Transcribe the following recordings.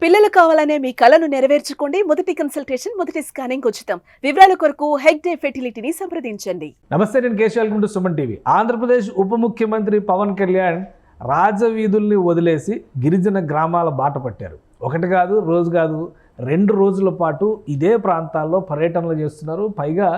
పిల్లలు కావాలనే మీ కలను నెరవేర్చుకోండి. మొదటి కన్సల్టేషన్, మొదటి స్కానింగ్ ఉచితం. వివరాల కొరకు హెగ్డే ఫెర్టిలిటీని సంప్రదించండి. నమస్తే, నేను Keshav. Welcome to Suman TV. Andhra Pradesh ఉప ముఖ్యమంత్రి పవన్ కళ్యాణ్ రాజవీధుల్ని వదిలేసి గిరిజన గ్రామాల బాట పట్టారు. ఒకటి కాదు, రోజు కాదు, 2 రోజుల పాటు ఇదే ప్రాంతాల్లో పర్యటనలు చేస్తున్నారు. పైగా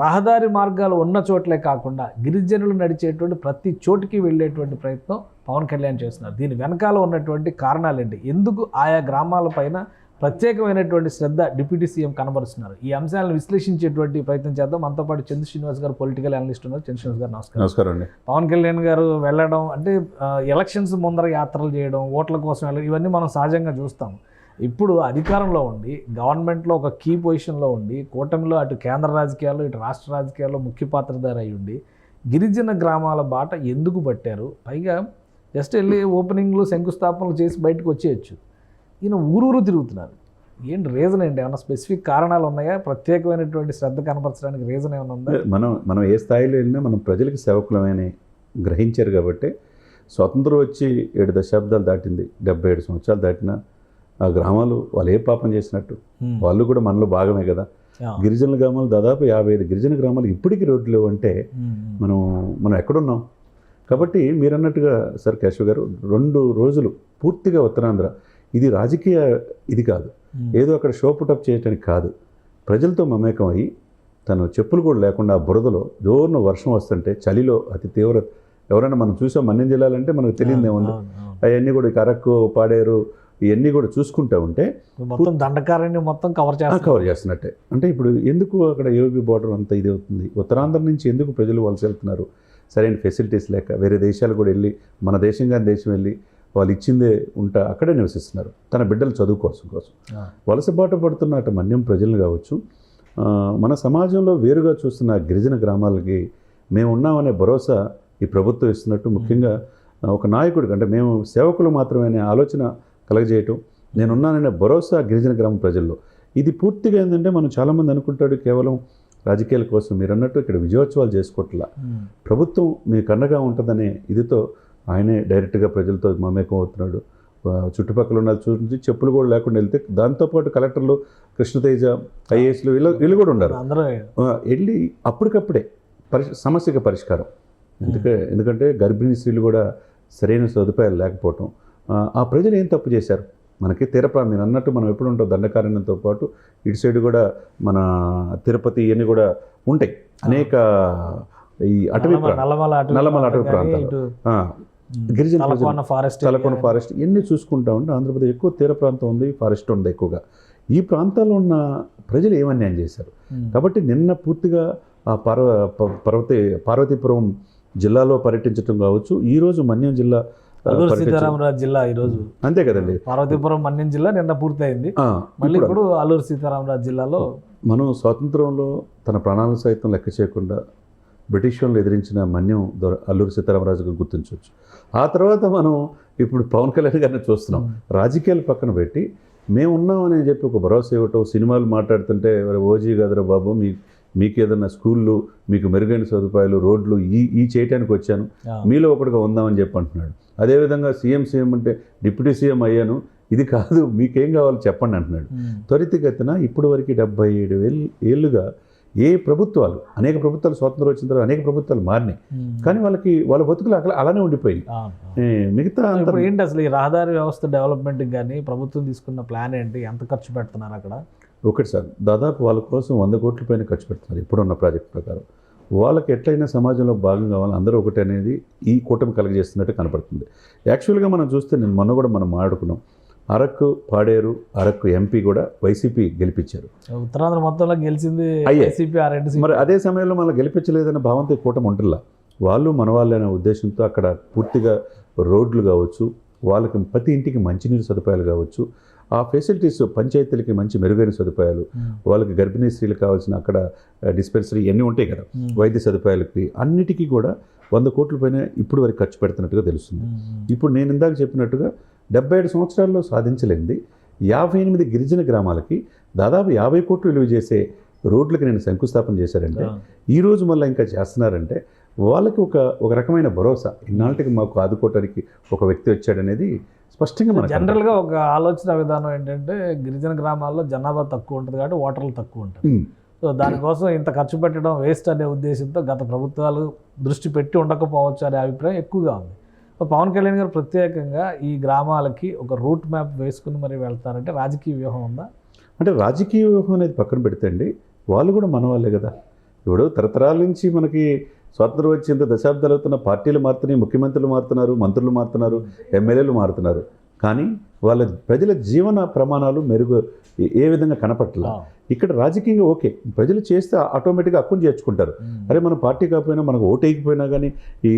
రహదారి మార్గాలు ఉన్న చోట్లే కాకుండా గిరిజనులు నడిచేటువంటి ప్రతి చోటికి వెళ్ళేటువంటి ప్రయత్నం పవన్ కళ్యాణ్ చేస్తున్నారు. దీని వెనకాల ఉన్నటువంటి కారణాలేంటి, ఎందుకు ఆయా గ్రామాలపైన ప్రత్యేకమైనటువంటి శ్రద్ధ డిప్యూటీ సీఎం కనబరుస్తున్నారు, ఈ అంశాలను విశ్లేషించేటువంటి ప్రయత్నం చేద్దాం. మనతో పాటు చంద్ర శ్రీనివాస్ గారు, పొలిటికల్ అనలిస్ట్ ఉన్నారు. చంద్ర శ్రీనివాస్ గారు నమస్కారం. నమస్కారం అండి. పవన్ కళ్యాణ్ గారు వెళ్ళడం అంటే ఎలక్షన్స్ ముందర యాత్రలు చేయడం, ఓట్ల కోసం వెళ్ళడం, ఇవన్నీ మనం సహజంగా చూస్తాం. ఇప్పుడు అధికారంలో ఉండి గవర్నమెంట్లో ఒక కీ పొజిషన్లో ఉండి కూటమిలో అటు కేంద్ర రాజకీయాల్లో ఇటు రాష్ట్ర రాజకీయాల్లో ముఖ్య పాత్రధారి అయి ఉండి గిరిజన గ్రామాల బాట ఎందుకు పట్టారు? పైగా జస్ట్ వెళ్ళి ఓపెనింగ్లు శంకుస్థాపనలు చేసి బయటకు వచ్చేయచ్చు. ఈయన ఊరూరు తిరుగుతున్నారు. ఏంటి రీజన్ ఏంటి? ఏమన్నా స్పెసిఫిక్ కారణాలు ఉన్నాయా? ప్రత్యేకమైనటువంటి శ్రద్ధ కనపరచడానికి రీజన్ ఏమైనా ఉందా? మనం ఏ స్థాయిలో వెళ్ళినా మనం ప్రజలకు సేవకులమని గ్రహించారు కాబట్టి స్వతంత్రం వచ్చి 7 దశాబ్దాలు దాటింది, 77 సంవత్సరాలు దాటినా ఆ గ్రామాలు వాళ్ళు ఏ పాపం చేసినట్టు, వాళ్ళు కూడా మనలో భాగమే కదా. గిరిజన గ్రామాలు దాదాపు 55 గిరిజన గ్రామాలు ఇప్పటికీ రోడ్లు లేవు అంటే మనం ఎక్కడున్నాం? కాబట్టి మీరు అన్నట్టుగా సార్ కేశవ్ గారు, 2 రోజులు పూర్తిగా ఉత్తరాంధ్ర, ఇది రాజకీయ ఇది కాదు, ఏదో అక్కడ షో పుటప్ చేయటానికి కాదు, ప్రజలతో మమేకం అయ్యి తను చెప్పులు కూడా లేకుండా బురదలో జోరున వర్షం వస్తుంటే చలిలో అతి తీవ్ర, ఎవరైనా మనం చూసాం మన్యం జిల్లాలంటే మనకు తెలియదేముంది, అవన్నీ కూడా అరకు, పాడేరు ఇవన్నీ కూడా చూసుకుంటూ ఉంటే మొత్తం దండకారాన్ని మొత్తం కవర్ చేస్తున్నట్టే. అంటే ఇప్పుడు ఎందుకు అక్కడ యోగి బోర్డర్ అంతా ఇది అవుతుంది? ఉత్తరాంధ్ర నుంచి ఎందుకు ప్రజలు వలస వెళ్తున్నారు? సరైన ఫెసిలిటీస్ లేక వేరే దేశాలు కూడా వెళ్ళి, మన దేశంగా దేశం వెళ్ళి వాళ్ళు ఇచ్చిందే ఉంటా అక్కడే నివసిస్తున్నారు తన బిడ్డల చదువు కోసం. వలస బాట పడుతున్న అటు మన్యం ప్రజలు కావచ్చు, మన సమాజంలో వేరుగా చూస్తున్న గిరిజన గ్రామాలకి మేము ఉన్నామనే భరోసా ఈ ప్రభుత్వం ఇస్తున్నట్టు, ముఖ్యంగా ఒక నాయకుడికి అంటే మేము సేవకులు మాత్రమే అనే ఆలోచన కలగజేయటం, నేనున్నాననే భరోసా గిరిజన గ్రామ ప్రజల్లో. ఇది పూర్తిగా ఏంటంటే మనం చాలామంది అనుకుంటాడు కేవలం రాజకీయాల కోసం, మీరు అన్నట్టు ఇక్కడ విజయోత్సవాలు చేసుకోవట్లా, ప్రభుత్వం మీకు అండగా ఉంటుందనే ఇదితో ఆయనే డైరెక్ట్గా ప్రజలతో మమేకం అవుతున్నాడు. చుట్టుపక్కల ఉన్న చూసి చెప్పులు కూడా లేకుండా వెళ్తే, దాంతోపాటు కలెక్టర్లు, కృష్ణతేజ, ఐఏఎస్లు వీళ్ళు కూడా ఉన్నారు. వెళ్ళి అప్పటికప్పుడే సమస్యకి పరిష్కారం. ఎందుకంటే గర్భిణీ స్త్రీలు కూడా సరైన సదుపాయాలు లేకపోవటం, ఆ ప్రజలు ఏం తప్పు చేశారు? మనకి మీరు అన్నట్టు మనం ఎప్పుడు ఉంటాం, దండకారణ్యంతో పాటు ఇటు సైడ్ కూడా మన తిరుపతి ఇవన్నీ కూడా ఉంటాయి, అనేక ఈ అటవీ నల్లమల అటవీ ప్రాంతాలు, గిరిజన తలకోన ఫారెస్ట్ ఇవన్నీ చూసుకుంటా ఉంటే ఆంధ్రప్రదేశ్ ఎక్కువ తీర ప్రాంతం ఉంది, ఫారెస్ట్ ఉంది ఎక్కువగా. ఈ ప్రాంతాల్లో ఉన్న ప్రజలు ఏమన్యాయం చేశారు? కాబట్టి నిన్న పూర్తిగా ఆ పార్వతీపురం జిల్లాలో పర్యటించడం కావచ్చు, ఈరోజు మన్యం జిల్లా, అల్లూరు సీతారామరాజు జిల్లా ఈరోజు అంతే కదండి. పార్వతీపురం మన్యం జిల్లా నిన్న పూర్తయింది, మళ్ళీ ఇప్పుడు అల్లూరు సీతారామరాజు జిల్లాలో. మనం స్వాతంత్రంలో తన ప్రాణాలను సైతం లెక్క చేయకుండా బ్రిటిష్ వాళ్ళు ఎదిరించిన మన్యం అల్లూరు సీతారామరాజుగా గుర్తించవచ్చు. ఆ తర్వాత మనం ఇప్పుడు పవన్ కళ్యాణ్ గారిని చూస్తున్నాం. రాజకీయాలు పక్కన పెట్టి మేమున్నామని చెప్పి ఒక భరోసా ఇవ్వటం, సినిమాలు మాట్లాడుతుంటే ఓజీ గదరా బాబు, మీకు ఏదన్నా స్కూళ్ళు, మీకు మెరుగైన సదుపాయాలు, రోడ్లు ఈ చేయటానికి వచ్చాను, మీలో ఒకటిగా ఉందామని చెప్పి అంటున్నాడు. అదేవిధంగా సీఎం అంటే డిప్యూటీ సీఎం అయ్యాను, ఇది కాదు మీకేం కావాలో చెప్పండి అంటున్నాడు. త్వరితగతిన ఇప్పటి వరకు 77 ఏళ్ళుగా ఏ ప్రభుత్వాలు, అనేక ప్రభుత్వాలు స్వాతంత్రం వచ్చిన తర్వాత అనేక ప్రభుత్వాలు మారినాయి, కానీ వాళ్ళ బతుకులు అలానే ఉండిపోయింది. మిగతా ఏంటి అసలు ఈ రహదారి వ్యవస్థ డెవలప్మెంట్కి కానీ ప్రభుత్వం తీసుకున్న ప్లాన్ ఏంటి? ఎంత ఖర్చు పెడుతున్నారు అక్కడ? ఒకటి సార్, దాదాపు వాళ్ళ కోసం 100 కోట్ల పైన ఖర్చు పెడుతున్నారు ఇప్పుడున్న ప్రాజెక్ట్ ప్రకారం. వాళ్ళకి ఎట్లయినా సమాజంలో భాగం కావాలి, అందరూ ఒకటి అనేది ఈ కూటమి కలగజేస్తున్నట్టు కనపడుతుంది. యాక్చువల్గా మనం చూస్తే మొన్న కూడా మనం మాట్లాడుకున్నాం, అరకు, పాడేరు, అరకు ఎంపీ కూడా వైసీపీ గెలిపించారు. ఉత్తరాంధ్ర మొత్తంలో గెలిచింది వైసీపీ. మరి అదే సమయంలో మనం గెలిపించలేదనే భావంతో కూటమి ఉంటుందా? వాళ్ళు మన వాళ్ళే అనే ఉద్దేశంతో అక్కడ పూర్తిగా రోడ్లు కావచ్చు, వాళ్ళకి ప్రతి ఇంటికి మంచినీరు సదుపాయాలు కావచ్చు, ఆ ఫెసిలిటీస్, పంచాయతీలకి మంచి మెరుగైన సదుపాయాలు, వాళ్ళకి గర్భిణీ స్త్రీలకు కావాల్సిన అక్కడ డిస్పెన్సరీ ఇవన్నీ ఉంటాయి కదా, వైద్య సదుపాయాలకి అన్నిటికీ కూడా 100 కోట్ల పైన ఇప్పుడు వరకు ఖర్చు పెడుతున్నట్టుగా తెలుస్తుంది. ఇప్పుడు నేను ఇందాక చెప్పినట్టుగా 77 సంవత్సరాల్లో సాధించలేనిది 58 గిరిజన గ్రామాలకి దాదాపు 50 కోట్లు విలువ చేసే రోడ్లకి నేను శంకుస్థాపన చేశారంటే, ఈరోజు మళ్ళీ ఇంకా చేస్తున్నారంటే వాళ్ళకి ఒక రకమైన భరోసా, ఇన్నాళ్ళకి మాకు ఆదుకోవటానికి ఒక వ్యక్తి వచ్చాడనేది స్పష్టంగా మనకు జనరల్గా ఒక ఆలోచన విధానం ఏంటంటే గిరిజన గ్రామాల్లో జనాభా తక్కువ ఉంటుంది కాబట్టి ఓటర్లు తక్కువ ఉంటుంది. సో దానికోసం ఇంత ఖర్చు పెట్టడం వేస్ట్ అనే ఉద్దేశంతో గత ప్రభుత్వాలు దృష్టి పెట్టి ఉండకపోవచ్చు అనే అభిప్రాయం ఎక్కువగా ఉంది. సో పవన్ కళ్యాణ్ గారు ప్రత్యేకంగా ఈ గ్రామాలకి ఒక రూట్ మ్యాప్ వేసుకుని మరి వెళ్తారంటే రాజకీయ వ్యూహం ఉందా? అంటే రాజకీయ వ్యూహం అనేది పక్కన పెడితే అండి, వాళ్ళు కూడా మన వాళ్ళే కదా. ఇప్పుడు తరతరాల నుంచి మనకి స్వాతంత్రం వచ్చేంత దశాబ్దాలు అవుతున్న పార్టీలు మారుతున్నాయి, ముఖ్యమంత్రులు మారుతున్నారు, మంత్రులు మారుతున్నారు, ఎమ్మెల్యేలు మారుతున్నారు. కానీ వాళ్ళ ప్రజల జీవన ప్రమాణాలు మెరుగు ఏ విధంగా కనపట్ల. ఇక్కడ రాజకీయంగా ఓకే, ప్రజలు చేస్తే ఆటోమేటిక్గా హక్కును చేర్చుకుంటారు. అరే మన పార్టీ కాకపోయినా మనకు ఓటు వేయకపోయినా కానీ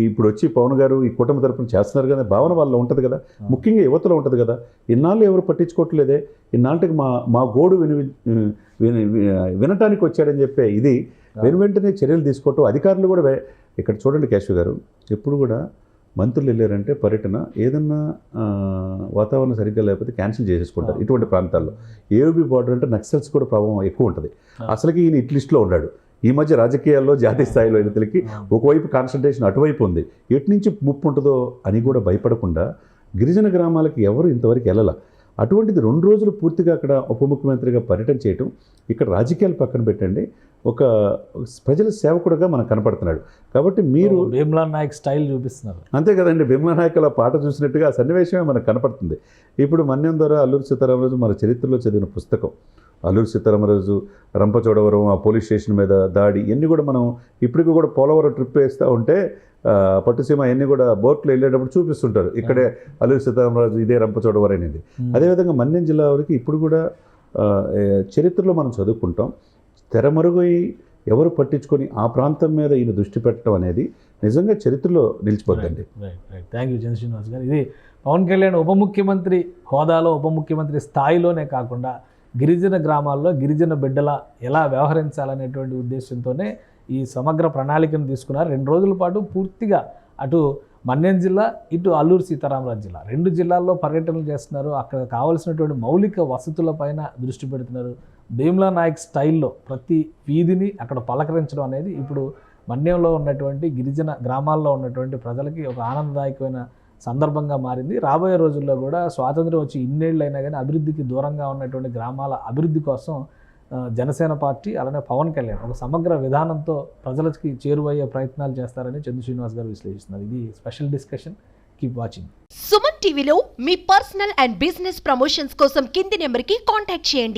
ఇప్పుడు వచ్చి పవన్ గారు ఈ కుటుంబ తరపున చేస్తున్నారు కదా భావన వాళ్ళలో ఉంటుంది కదా, ముఖ్యంగా యువతలో ఉంటుంది కదా. ఇన్నాళ్ళు ఎవరు పట్టించుకోవట్లేదే, ఇన్నాళ్ళకి మా గోడు వినటానికి వచ్చాడని చెప్పే ఇది వెంటనే చర్యలు తీసుకోవటం. అధికారులు కూడా ఇక్కడ చూడండి కేశవ్ గారు, ఎప్పుడు కూడా మంత్రులు వెళ్ళారంటే పర్యటన ఏదన్నా వాతావరణం సరిగ్గా లేకపోతే క్యాన్సిల్ చేసేసుకుంటారు ఇటువంటి ప్రాంతాల్లో. ఏఓబి బార్డర్ అంటే నక్సల్స్ కూడా ప్రభావం ఎక్కువ ఉంటుంది. అసలుకి ఈయన ఇట్ లిస్ట్లో ఉన్నాడు. ఈ మధ్య రాజకీయాల్లో జాతీయ స్థాయిలో ఎన్నికలకి ఒకవైపు కాన్సన్ట్రేషన్ అటువైపు ఉంది. ఎటు నుంచి ముప్పు ఉంటుందో అని కూడా భయపడకుండా గిరిజన గ్రామాలకి ఎవరు ఇంతవరకు వెళ్ళాల. అటువంటిది 2 రోజులు పూర్తిగా అక్కడ ఉప ముఖ్యమంత్రిగా పర్యటన చేయటం, ఇక్కడ రాజకీయాలు పక్కన పెట్టండి, ఒక ప్రజల సేవకుడుగా మనకు కనపడుతున్నాడు. కాబట్టి మీరు భీమ్లా నాయక్ స్టైల్ చూపిస్తున్నారు. అంతే కదండి, భీమ్లా నాయక్ అలా పాట చూసినట్టుగా ఆ సన్నివేశమే మనకు కనపడుతుంది. ఇప్పుడు మన్యం ద్వారా అల్లూరి సీతారామరాజు మన చరిత్రలో చదివిన పుస్తకం. అల్లూరి సీతారామరాజు రంపచోడవరం ఆ పోలీస్ స్టేషన్ మీద దాడి ఇవన్నీ కూడా మనం ఇప్పటికీ కూడా పోలవరం ట్రిప్ వేస్తూ ఉంటే పట్టుసీమ అన్నీ కూడా బోట్లో వెళ్ళేటప్పుడు చూపిస్తుంటారు. ఇక్కడే అల్లూరి సీతారామరాజు ఇదే రంపచోడవరం అనేది. అదేవిధంగా మన్యం జిల్లా వరకు ఇప్పుడు కూడా చరిత్రలో మనం చదువుకుంటాం. తెరమరుగై ఎవరు పట్టించుకొని ఆ ప్రాంతం మీద ఈయన దృష్టి పెట్టడం అనేది నిజంగా చరిత్రలో నిలిచిపోద్దండి. థ్యాంక్ యూ చంద్ర శ్రీనివాస్ గారు. ఇది పవన్ కళ్యాణ్ ఉప ముఖ్యమంత్రి హోదాలో ఉప ముఖ్యమంత్రి స్థాయిలోనే కాకుండా గిరిజన గ్రామాల్లో గిరిజన బిడ్డల ఎలా వ్యవహరించాలనేటువంటి ఉద్దేశంతోనే ఈ సమగ్ర ప్రణాళికను తీసుకున్నారు. 2 రోజుల పాటు పూర్తిగా అటు మన్యం జిల్లా, ఇటు అల్లూరు సీతారామరాజు జిల్లా 2 జిల్లాల్లో పర్యటనలు చేస్తున్నారు. అక్కడ కావాల్సినటువంటి మౌలిక వసతులపైన దృష్టి పెడుతున్నారు. భీమ్లా నాయక్ స్టైల్లో ప్రతి వీధిని అక్కడ పలకరించడం అనేది ఇప్పుడు మన్యంలో ఉన్నటువంటి గిరిజన గ్రామాల్లో ఉన్నటువంటి ప్రజలకి ఒక ఆనందదాయకమైన సందర్భంగా మారింది. రాబోయే రోజుల్లో కూడా స్వాతంత్రం వచ్చి ఇన్నేళ్ళు అయినా కానీ అభివృద్ధికి దూరంగా ఉన్నటువంటి గ్రామాల అభివృద్ధి కోసం జనసేన పార్టీ అలానే పవన్ కళ్యాణ్ ఒక సమగ్ర విధానంతో ప్రజలకి చేరువయ్యే ప్రయత్నాలు చేస్తారని చంద్ర శ్రీనివాస్ గారు విశ్లేషిస్తున్నారు. ఇది special discussion. Keep watching. Suman టీవీలో మీ పర్సనల్ అండ్ బిజినెస్ ప్రమోషన్స్ కోసం కింది నెంబర్కి కాంటాక్ట్ చేయండి.